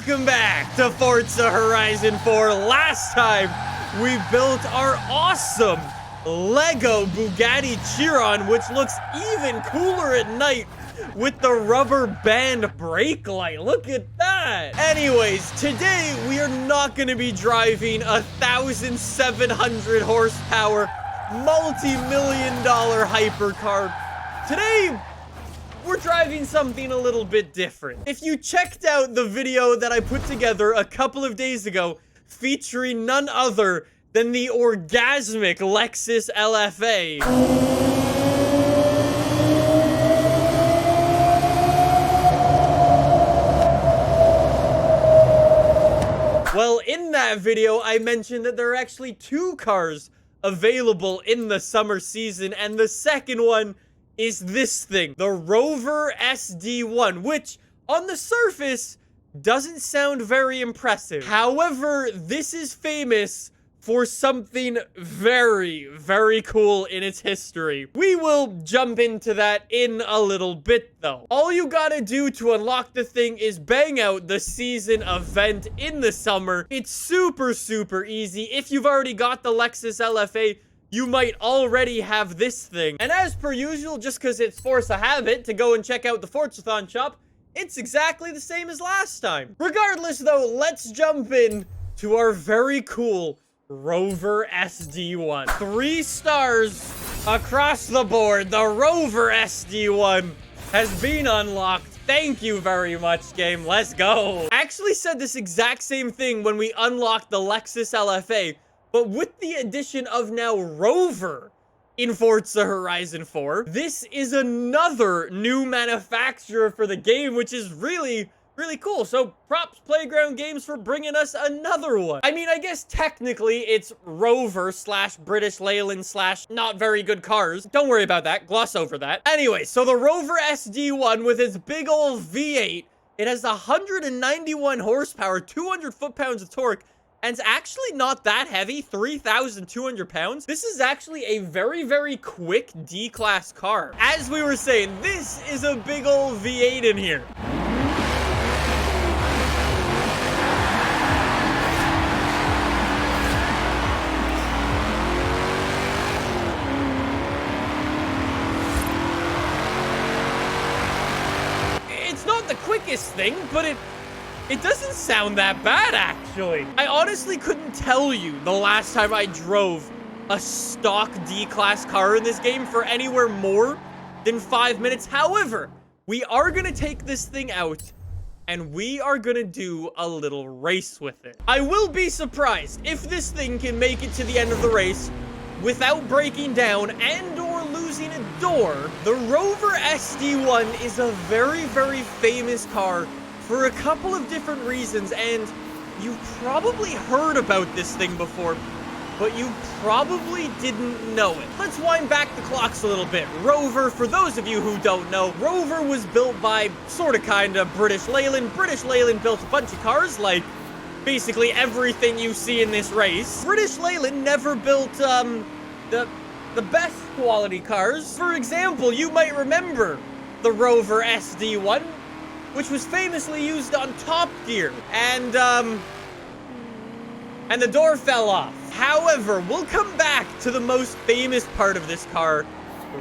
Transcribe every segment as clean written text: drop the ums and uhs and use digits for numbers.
welcome back to Forza Horizon 4. Last time, we built our awesome Lego Bugatti Chiron, which looks even cooler at night with the rubber band brake light. Look at that. Anyways, today we are not going to be driving a 1,700 horsepower, multi-million-dollar hypercar. Today, we're driving something a little bit different. If you checked out the video that I put together a couple of days ago featuring none other than the orgasmic Lexus LFA. Well, in that video, I mentioned that there are actually two cars available in the summer season, and the second one is this thing, the Rover SD1, which on the surface doesn't sound very impressive. However, this is famous for something very, very cool in its history. We will jump into that in a little bit, though. All you gotta do to unlock the thing is bang out the season event in the summer. It's super, super easy. If you've already got the Lexus LFA, you might already have this thing. And as per usual, just because it's Forza habit to go and check out the Forzathon shop, it's exactly the same as last time. Regardless, though, let's jump in to our very cool Rover SD1. 3 stars across the board. The Rover SD1 has been unlocked. Thank you very much, game. Let's go. I actually said this exact same thing when we unlocked the Lexus LFA, but with the addition of now Rover in Forza Horizon 4, this is another new manufacturer for the game, which is really, really cool. So props Playground Games for bringing us another one. I mean, I guess technically it's Rover slash British Leyland slash not very good cars. Don't worry about that. Gloss over that. Anyway, so the Rover SD1 with its big old V8, it has 191 horsepower, 200 foot-pounds of torque, and it's actually not that heavy, 3,200 pounds. This is actually a very, very quick D-Class car. As we were saying, this is a big old V8 in here. It's not the quickest thing, but it doesn't sound that bad, actually. I honestly couldn't tell you the last time I drove a stock D-Class car in this game for anywhere more than 5 minutes. However, we are going to take this thing out, and we are going to do a little race with it. I will be surprised if this thing can make it to the end of the race without breaking down and or losing a door. The Rover SD1 is a very, very famous car for a couple of different reasons, and you've probably heard about this thing before, but you probably didn't know it. Let's wind back the clocks a little bit. Rover, for those of you who don't know, Rover was built by sorta kinda British Leyland. British Leyland built a bunch of cars, like basically everything you see in this race. British Leyland never built, the best quality cars. For example, you might remember the Rover SD1, which was famously used on Top Gear, and the door fell off. However, we'll come back to the most famous part of this car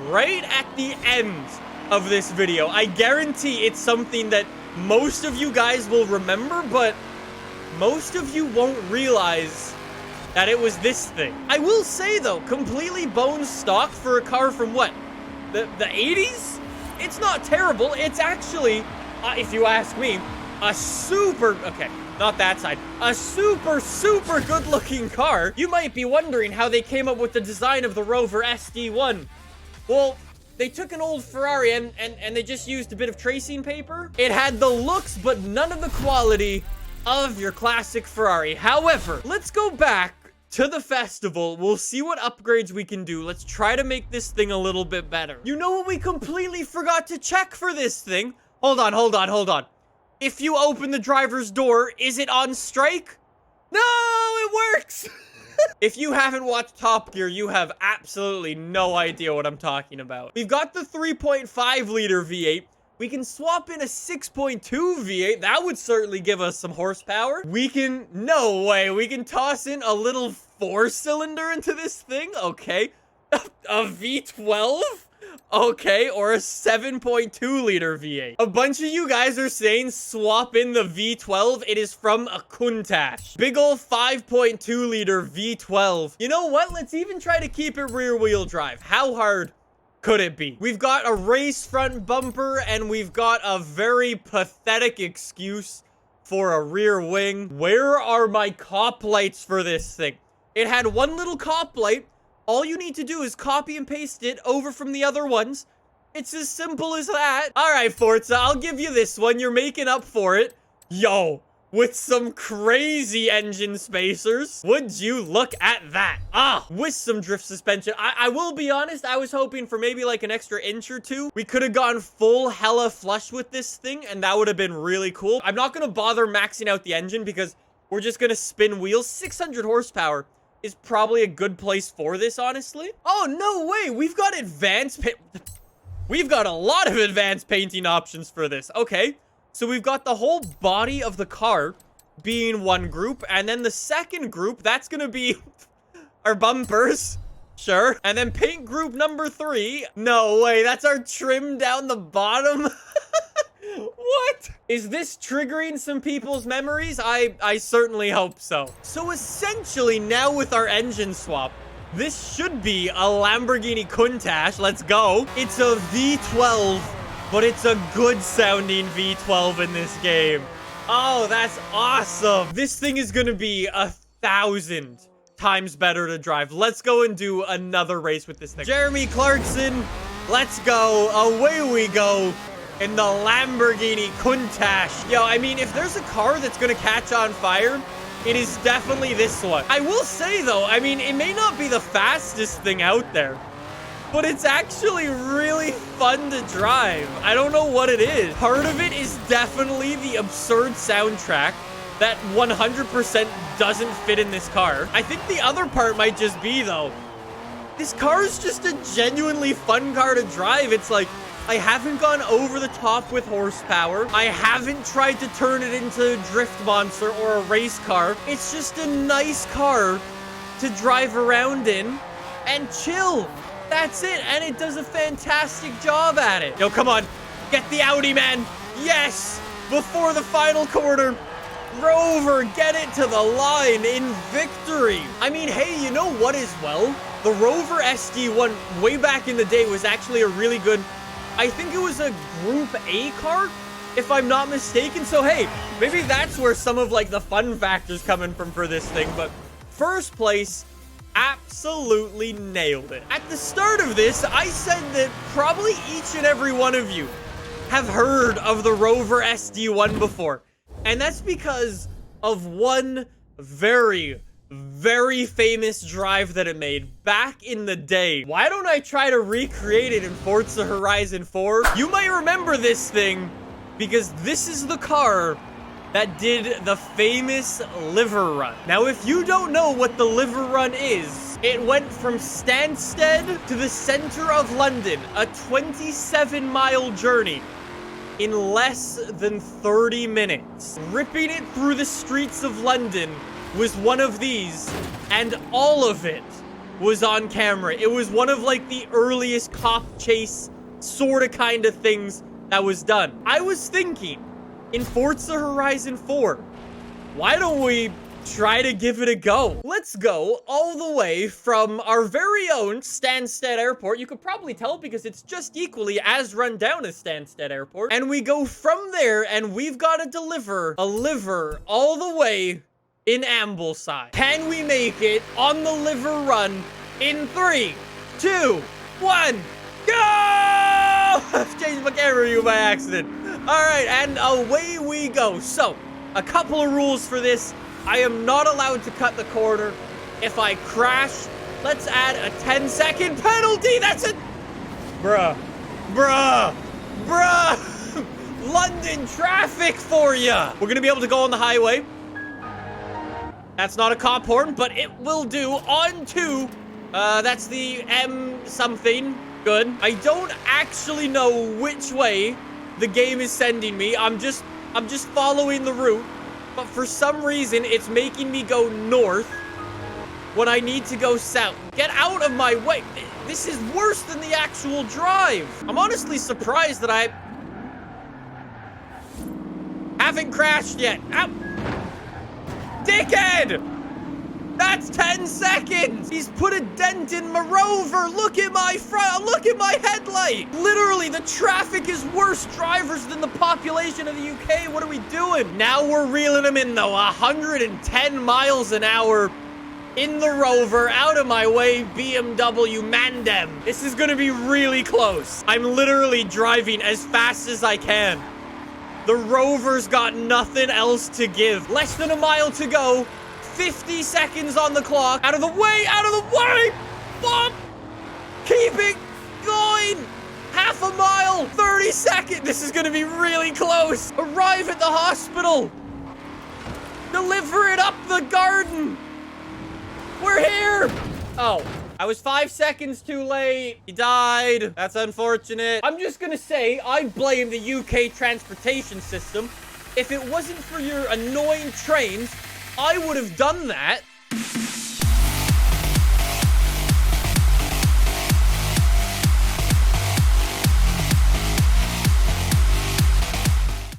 right at the end of this video. I guarantee it's something that most of you guys will remember, but most of you won't realize that it was this thing. I will say, though, completely bone stock for a car from what? The 80s? It's not terrible. It's actually, if you ask me, a super, okay, not that side, a super, super good looking car. You might be wondering how they came up with the design of the Rover SD1. Well, they took an old Ferrari and they just used a bit of tracing paper. It had the looks, but none of the quality of your classic Ferrari. However, let's go back to the festival. We'll see what upgrades we can do. Let's try to make this thing a little bit better. You know what we completely forgot to check for this thing? Hold on. If you open the driver's door, is it on strike? No, it works! If you haven't watched Top Gear, you have absolutely no idea what I'm talking about. We've got the 3.5 liter V8, We can swap in a 6.2 V8. That would certainly give us some horsepower. We can, no way, we can toss in a little 4-cylinder into this thing. Okay. A V12? Okay, or a 7.2 liter V8. A bunch of you guys are saying swap in the V12. It is from a Countach. Big ol' 5.2 liter V12. You know what? Let's even try to keep it rear wheel drive. How hard could it be? We've got a race front bumper and we've got a very pathetic excuse for a rear wing. Where are my cop lights for this thing? It had one little cop light. All you need to do is copy and paste it over from the other ones. It's as simple as that. All right, Forza, I'll give you this one. You're making up for it. Yo, with some crazy engine spacers. Would you look at that? Ah, with some drift suspension. I will be honest, I was hoping for maybe like an extra inch or two. We could have gone full hella flush with this thing, and that would have been really cool. I'm not going to bother maxing out the engine because we're just going to spin wheels. 600 horsepower. Is probably a good place for this, honestly. Oh, no way. We've got We've got a lot of advanced painting options for this. Okay. So we've got the whole body of the car being one group. And then the second group, that's going to be our bumpers. Sure. And then paint group number 3. No way. That's our trim down the bottom. What? Is this triggering some people's memories? I certainly hope so. So essentially now with our engine swap, this should be a Lamborghini Countach. Let's go. It's a V12, but it's a good sounding V12 in this game. Oh, that's awesome. This thing is going to be 1,000 times better to drive. Let's go and do another race with this thing. Jeremy Clarkson, let's go. Away we go. In the Lamborghini Countach. Yo, I mean, if there's a car that's gonna catch on fire, it is definitely this one. I will say, though, I mean, it may not be the fastest thing out there, but it's actually really fun to drive. I don't know what it is. Part of it is definitely the absurd soundtrack that 100% doesn't fit in this car. I think the other part might just be, though, this car is just a genuinely fun car to drive. It's like, I haven't gone over the top with horsepower. I haven't tried to turn it into a drift monster or a race car. It's just a nice car to drive around in and chill. That's it. And it does a fantastic job at it. Yo, come on. Get the Audi, man. Yes. Before the final corner. Rover, get it to the line in victory. I mean, hey, you know what as well? The Rover SD1 way back in the day was actually a really good... I think it was a Group A car, if I'm not mistaken. So, hey, maybe that's where some of, like, the fun factors coming from for this thing. But first place, absolutely nailed it. At the start of this, I said that probably each and every one of you have heard of the Rover SD1 before. And that's because of one very famous drive that it made back in the day. Why don't I try to recreate it in Forza Horizon 4? You might remember this thing because this is the car that did the famous liver run. Now, if you don't know what the liver run is, it went from Stansted to the center of London, a 27-mile journey in less than 30 minutes. Ripping it through the streets of London was one of these, and all of it was on camera. It was one of, like, the earliest cop chase sort of kind of things that was done. I was thinking, in Forza Horizon 4, why don't we try to give it a go? Let's go all the way from our very own Stansted Airport. You could probably tell because it's just equally as run down as Stansted Airport. And we go from there, and we've got to deliver a liver all the way in Ambleside. Can we make it on the liver run in 3, 2, 1, go? I've changed my camera view by accident. All right, and away we go. So, a couple of rules for this. I am not allowed to cut the corner. If I crash, let's add a 10-second penalty. That's it. Bruh. London traffic for ya. We're gonna be able to go on the highway. That's not a cop horn, but it will do. On to, that's the M something. Good. I don't actually know which way the game is sending me. I'm just following the route. But for some reason, it's making me go north when I need to go south. Get out of my way. This is worse than the actual drive. I'm honestly surprised that I haven't crashed yet. Ow. Dickhead! That's 10 seconds! He's put a dent in my Rover! Look at my front! Look at my headlight! Literally, the traffic is worse drivers than the population of the UK. What are we doing? Now we're reeling him in, though. 110 miles an hour in the Rover. Out of my way, BMW Mandem. This is gonna be really close. I'm literally driving as fast as I can. The Rover's got nothing else to give. Less than a mile to go. 50 seconds on the clock. Out of the way! Out of the way! Bob! Keep it going! Half a mile! 30 seconds! This is gonna be really close! Arrive at the hospital! Deliver it up the garden! We're here! Oh, I was 5 seconds too late. He died. That's unfortunate. I'm just gonna say I blame the UK transportation system. If it wasn't for your annoying trains, I would have done that.